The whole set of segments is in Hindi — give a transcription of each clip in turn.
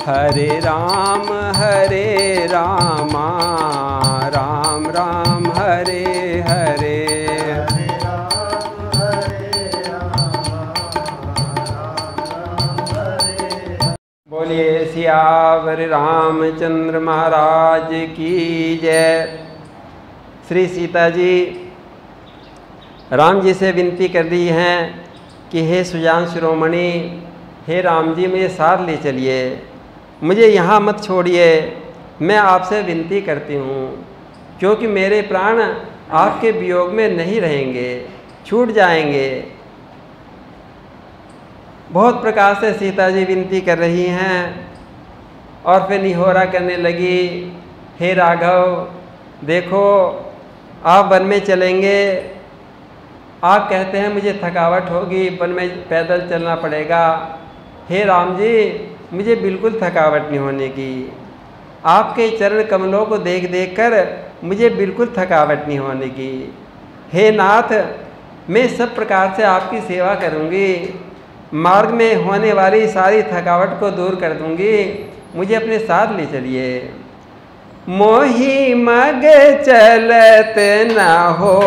हरे राम राम राम हरे हरे। बोलिए सियावर रामचंद्र महाराज की जय। श्री सीता जी राम जी से विनती कर दी हैं कि हे सुजान शिरोमणि, हे राम जी मुझे साथ ले चलिए, मुझे यहाँ मत छोड़िए, मैं आपसे विनती करती हूँ, क्योंकि मेरे प्राण आपके वियोग में नहीं रहेंगे, छूट जाएंगे। बहुत प्रकार से सीता जी विनती कर रही हैं और फिर निहोरा करने लगी, हे राघव देखो आप वन में चलेंगे, आप कहते हैं मुझे थकावट होगी, वन में पैदल चलना पड़ेगा। हे राम जी मुझे बिल्कुल थकावट नहीं होने की, आपके चरण कमलों को देख देख कर मुझे बिल्कुल थकावट नहीं होने की। हे नाथ मैं सब प्रकार से आपकी सेवा करूँगी, मार्ग में होने वाली सारी थकावट को दूर कर दूँगी, मुझे अपने साथ ले चलिए। मोही मग चलत न हो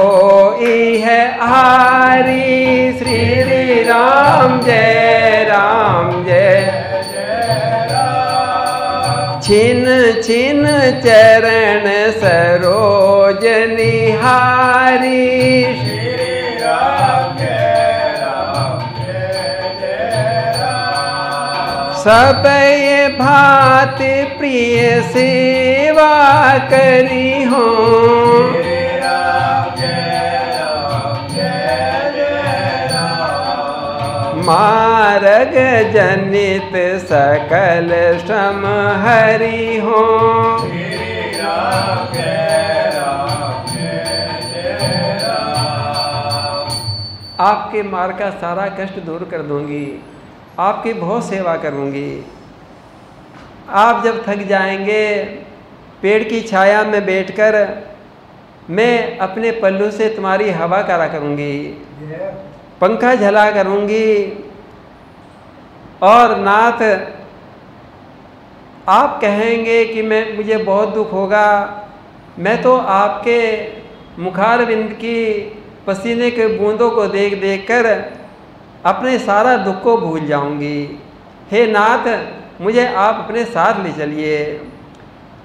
है हारी, श्री राम जय छिन छिन चरण सरोज निहारी, सब ये भांति प्रिय सेवा करी हो, मार्ग जनित सकल श्रम हरि हो। आपके मार्ग का सारा कष्ट दूर कर दूंगी, आपकी बहुत सेवा करूंगी। आप जब थक जाएंगे पेड़ की छाया में बैठकर मैं अपने पल्लू से तुम्हारी हवा करा करूंगी, पंखा झला करूंगी। और नाथ आप कहेंगे कि मुझे बहुत दुख होगा, मैं तो आपके मुखारविंद की पसीने के बूंदों को देख देख कर अपने सारा दुख को भूल जाऊंगी। हे नाथ मुझे आप अपने साथ ले चलिए।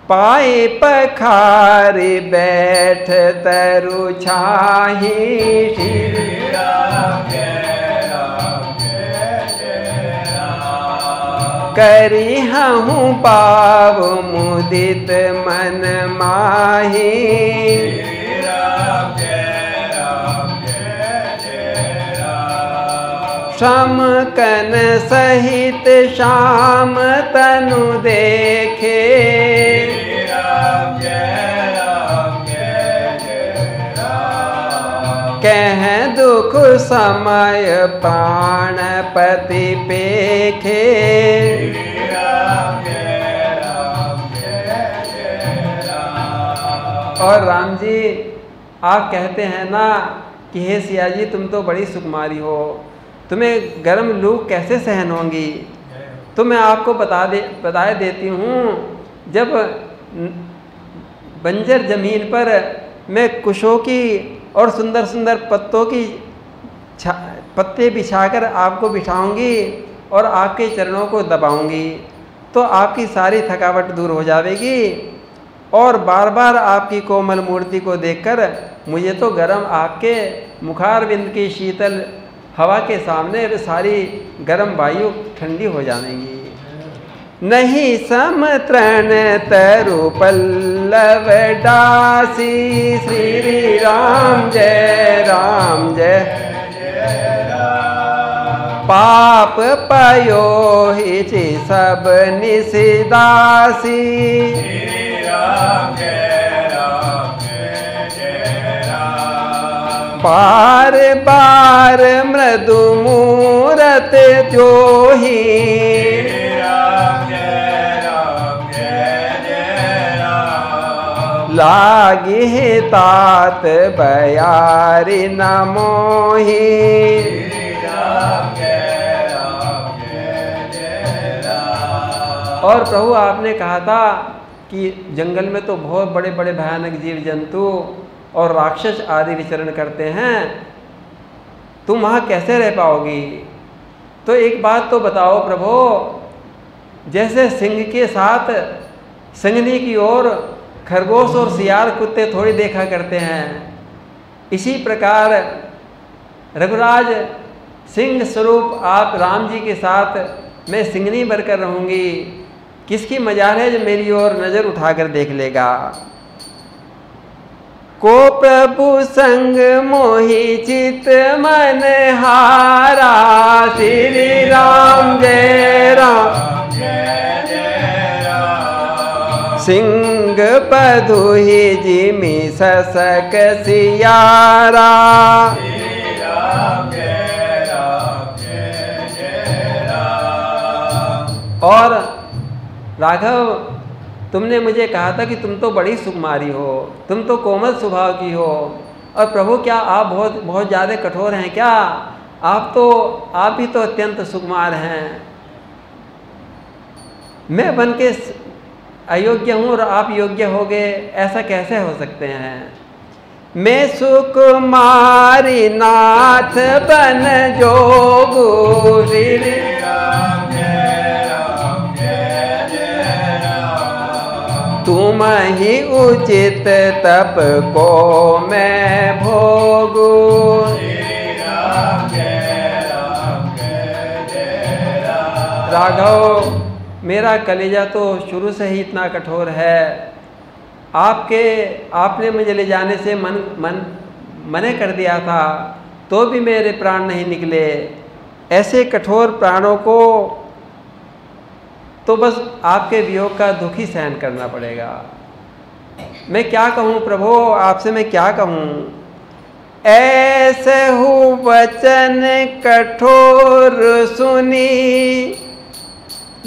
पाए पखारी बैठ तरु छाही, करी हूँ पाव मुदित मन माही, श्याम कन सहित श्याम तनु देखे, कह दुख समय प्राणपति पेखे, और राम जी आप कहते हैं ना कि हे सिया जी तुम तो बड़ी सुकुमारी हो, तुम्हें गर्म लू कैसे सहन होंगी। तो मैं आपको बता देती हूँ, जब बंजर ज़मीन पर मैं कुशों की और सुंदर सुंदर पत्तों की पत्ते बिछाकर आपको बिठाऊंगी और आपके चरणों को दबाऊंगी, तो आपकी सारी थकावट दूर हो जाएगी। और बार बार आपकी कोमल मूर्ति को देखकर मुझे तो गर्म आपके मुखारविंद की शीतल हवा के सामने सारी गर्म वायु ठंडी हो जाएंगी। नहीं सम तृण तरु पल्लव डासी, श्री राम जय पाप पयो हिचि सब निसिदासी, बार बार मृदु मूरत जोही, लागी तात बयारी न मोही, और प्रभु आपने कहा था कि जंगल में तो बहुत बड़े बड़े भयानक जीव जंतु और राक्षस आदि विचरण करते हैं, तुम वहाँ कैसे रह पाओगी? तो एक बात तो बताओ प्रभु, जैसे सिंह के साथ सिंघनी की ओर खरगोश और सियार कुत्ते थोड़ी देखा करते हैं, इसी प्रकार रघुराज सिंह स्वरूप आप राम जी के साथ मैं सिंघनी बनकर रहूँगी। किसकी मजाल है जो मेरी ओर नज़र उठाकर देख लेगा? को प्रभु संग मोहि चित मन हारा, श्री राम जय राम जय जय राम। सिंह पदुहि जिमि ससक सियारा, श्री राम जय राम। और राघव, तुमने मुझे कहा था कि तुम तो बड़ी सुकुमारी हो, तुम तो कोमल स्वभाव की हो, और प्रभु क्या आप बहुत ज़्यादा कठोर हैं क्या? आप भी तो अत्यंत सुकुमार हैं। मैं बन के अयोग्य हूँ और आप योग्य हो गए, ऐसा कैसे हो सकते हैं? मैं सुकुमारी नाथ बन जोगु, श्री राम जय राम जय जय राम। तुम ही उचित तप को मैं भोगू, श्री राम जय जय राम। राघव, मेरा कलेजा तो शुरू से ही इतना कठोर है, आपने मुझे ले जाने से मने कर दिया था, तो भी मेरे प्राण नहीं निकले। ऐसे कठोर प्राणों को तो बस आपके वियोग का दुख ही सहन करना पड़ेगा। मैं क्या कहूँ प्रभु, आपसे मैं क्या कहूँ? ऐसे हूँ वचन कठोर सुनी,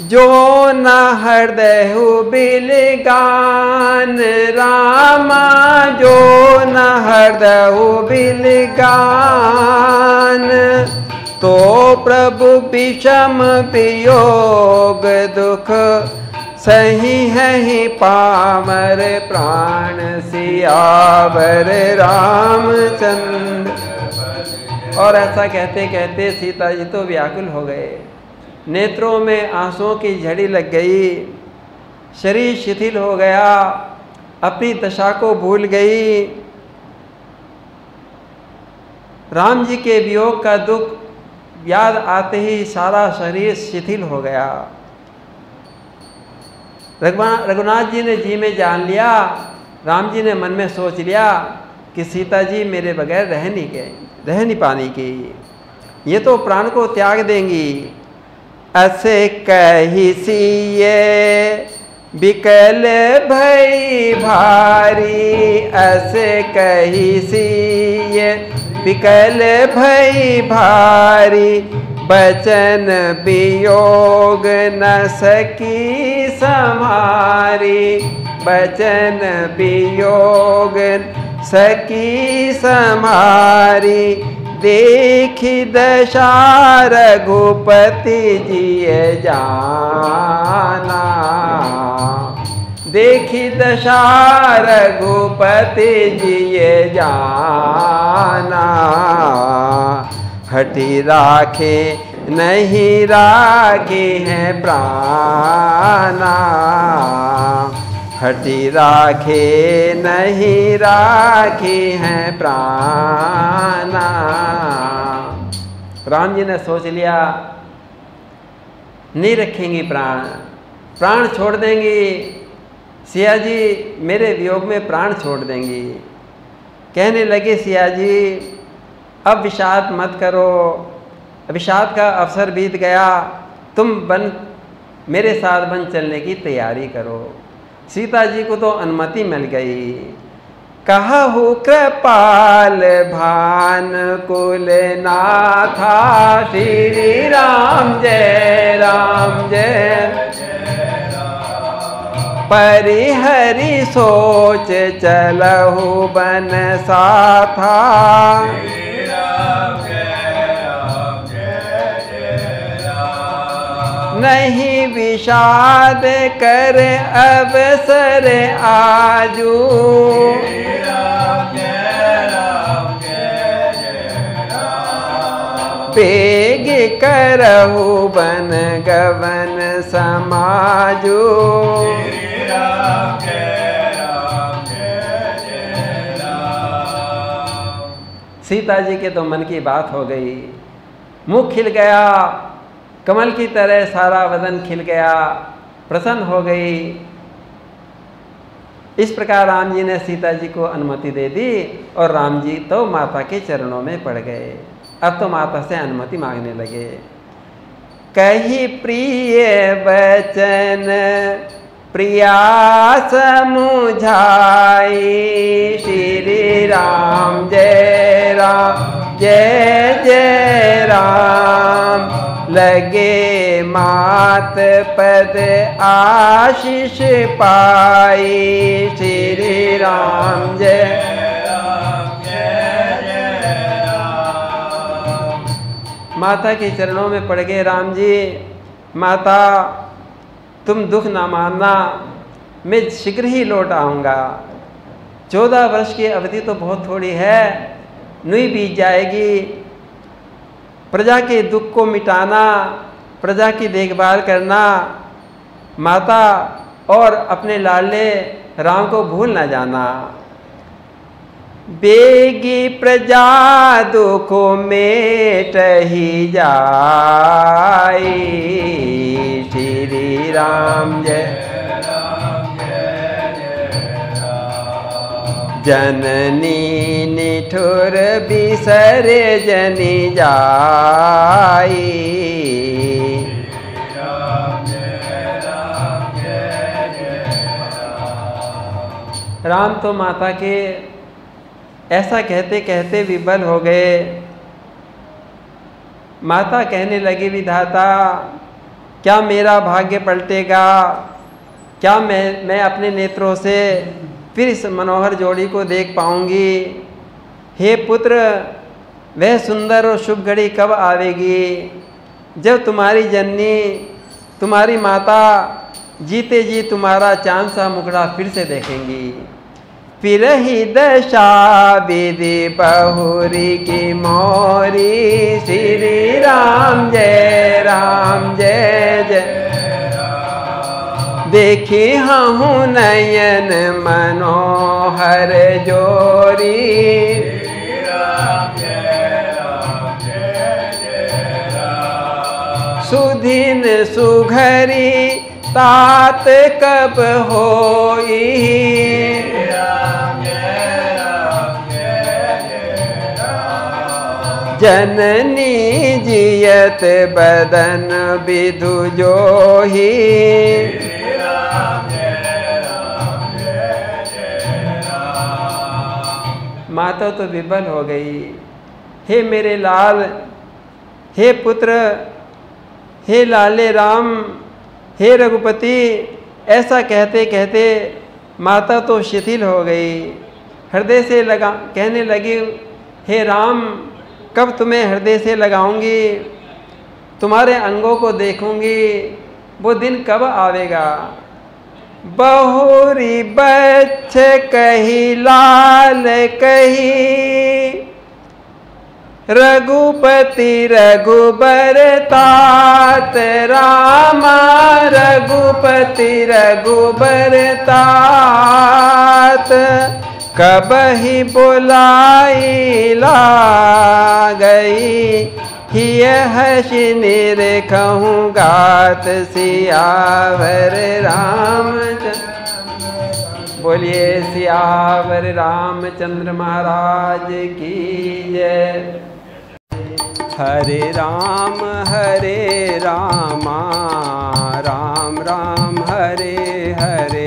जो न हृदय बिलगान रामा, जो न हृदय बिलगान। तो प्रभु विषम वियोग दुख, सही है ही पामर प्राण सियावर रामचंद्र। और ऐसा कहते कहते सीता जी तो व्याकुल हो गए, नेत्रों में आंसुओं की झड़ी लग गई, शरीर शिथिल हो गया, अपनी दशा को भूल गई। राम जी के वियोग का दुख याद आते ही सारा शरीर शिथिल हो गया। रघुनाथ जी ने जी में जान लिया, राम जी ने मन में सोच लिया कि सीता जी मेरे बगैर रह नहीं पाने की, ये तो प्राण को त्याग देंगी। असे कही सिए बिकल भई भारी, असे कही सिए बिकल भई भारी। बचन वियोग न सकी समारी, बचन वियोग सकी समारी। देखी दशा रघुपति जी जाना, देखी दशा रघुपति जी जाना। हटी राखे नहीं राखे हैं प्राणा, हटी राखे नहीं राखे हैं प्राणा। राम जी ने सोच लिया नहीं रखेंगी प्राण, प्राण छोड़ देंगी, सिया जी मेरे वियोग में प्राण छोड़ देंगी। कहने लगे सिया जी अब विषाद मत करो, विषाद का अवसर बीत गया, तुम मेरे साथ बन चलने की तैयारी करो। सीता जी को तो अनुमति मिल गई। कहु कृपाल भान कुल नाथा, श्री राम जय परिहरि सोच चलहु बन साथा। नहीं विषाद कर अवसर आजू। बेग करहु बन गवन समाजू। सीता जी के तो मन की बात हो गई, मुख खिल गया, कमल की तरह सारा वदन खिल गया, प्रसन्न हो गई। इस प्रकार राम जी ने सीता जी को अनुमति दे दी और राम जी तो माता के चरणों में पड़ गए। अब तो माता से अनुमति मांगने लगे। कही प्रिय वचन प्रिया समुझाई, श्री राम जय राम जय जय राम। लगे मात पद आशीष पाई, श्री राम जय राम जय जय राम। माता के चरणों में पड़ गए राम जी। माता तुम दुख ना मानना, मैं शीघ्र ही लौट आऊँगा। 14 वर्ष की अवधि तो बहुत थोड़ी है, नुई बीत जाएगी। प्रजा के दुख को मिटाना, प्रजा की देखभाल करना, माता और अपने लाडले राम को भूल ना जाना। बेगी प्रजा दुख मेट ही जाई, श्री राम जय जननी निठुर बिसर जनी जाई। राम तो माता के ऐसा कहते कहते विबल हो गए। माता कहने लगी, विधाता क्या मेरा भाग्य पलटेगा? क्या मैं अपने नेत्रों से फिर इस मनोहर जोड़ी को देख पाऊंगी? हे पुत्र, वह सुंदर और शुभ घड़ी कब आवेगी जब तुम्हारी जननी, तुम्हारी माता जीते जी तुम्हारा चांद सा मुखड़ा फिर से देखेंगी। फिर ही दशा विधि बहुरी की मोरी, श्री राम जय जय। देखी हूँ नयन मनोहर जोरी, सुधीन सुघरी तात कब होई, जननी जियत बदन विधु जोही। माता तो विबल हो गई। हे मेरे लाल, हे पुत्र, हे लाले राम, हे रघुपति, ऐसा कहते कहते माता तो शिथिल हो गई। हृदय से कहने लगी, हे राम, कब तुम्हें हृदय से लगाऊंगी, तुम्हारे अंगों को देखूंगी, वो दिन कब आवेगा? बहुरी बच्छ कही लाल कही, रघुपति रघुबर तात रामा, रघुपति रघुबर तात। कब ही बुलाई ला गई, हिय हसी निरखहूँ गात सियावर रामचंद्र। बोलिए सियावर रामचंद्र महाराज की जय। हरे रामा राम राम हरे हरे।